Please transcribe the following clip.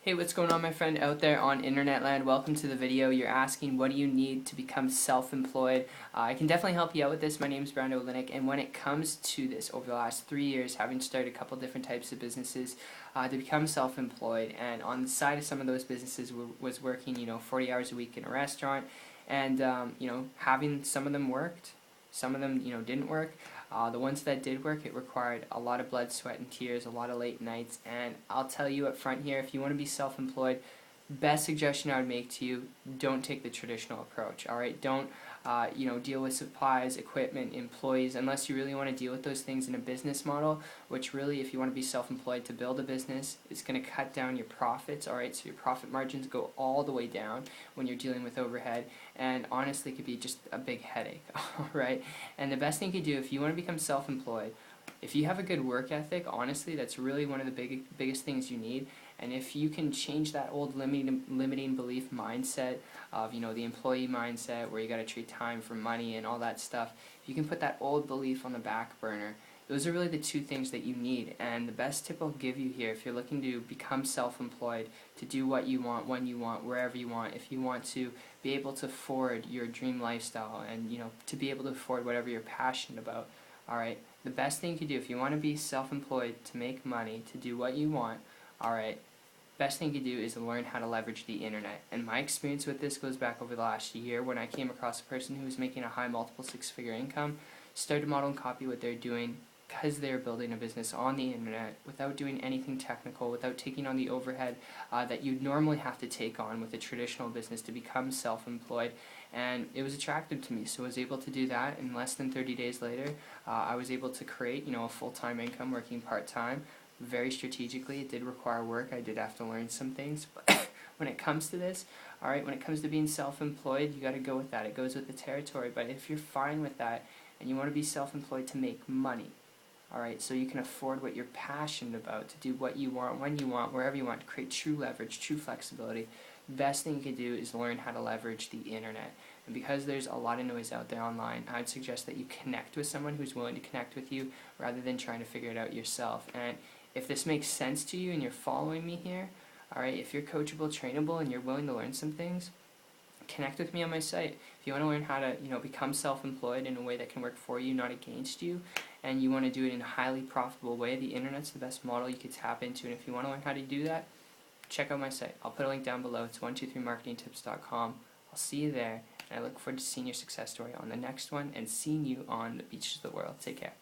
Hey, what's going on, my friend out there on internet land? Welcome to the video. You're asking, what do you need to become self-employed? I can definitely help you out with this. My name is Brando Linick, and when it comes to this, over the last 3 years, having started a couple different types of businesses to become self-employed, and on the side of some of those businesses was working, 40 hours a week in a restaurant, and having some of them worked, some of them, didn't work. The ones that did work, it required a lot of blood, sweat, and tears, a lot of late nights, and I'll tell you up front here, if you want to be self-employed, best suggestion I would make to you, don't take the traditional approach, alright? Don't, deal with supplies, equipment, employees, unless you really want to deal with those things in a business model, which really, if you want to be self-employed to build a business, it's going to cut down your profits, alright? So your profit margins go all the way down when you're dealing with overhead, and honestly, it could be just a big headache, alright? And the best thing you can do, if you want to become self-employed, if you have a good work ethic, honestly, that's really one of the biggest things you need. And if you can change that old limiting belief mindset of, the employee mindset where you got to treat time for money and all that stuff, if you can put that old belief on the back burner, those are really the two things that you need. And the best tip I'll give you here, if you're looking to become self-employed, to do what you want, when you want, wherever you want, if you want to be able to afford your dream lifestyle and, to be able to afford whatever you're passionate about, alright, the best thing you can do if you want to be self-employed, to make money, to do what you want, alright, best thing you can do is learn how to leverage the internet. And my experience with this goes back over the last year when I came across a person who was making a high multiple six-figure income, started to model and copy what they're doing because they're building a business on the internet without doing anything technical, without taking on the overhead that you'd normally have to take on with a traditional business to become self-employed. And it was attractive to me, so I was able to do that. And less than 30 days later, I was able to create, a full-time income working part-time, very strategically. It did require work. I did have to learn some things, but when it comes to this, alright, when it comes to being self-employed, you got to go with that. It goes with the territory. But if you're fine with that and you want to be self-employed to make money, alright, so you can afford what you're passionate about, to do what you want, when you want, wherever you want, to create true leverage, true flexibility, the best thing you can do is learn how to leverage the internet. And because there's a lot of noise out there online, I'd suggest that you connect with someone who's willing to connect with you rather than trying to figure it out yourself. And if this makes sense to you and you're following me here, alright, if you're coachable, trainable, and you're willing to learn some things, connect with me on my site. If you want to learn how to, become self-employed in a way that can work for you, not against you, and you want to do it in a highly profitable way, the internet's the best model you could tap into. And if you want to learn how to do that, check out my site. I'll put a link down below. It's 123marketingtips.com. I'll see you there, and I look forward to seeing your success story on the next one and seeing you on the beaches of the world. Take care.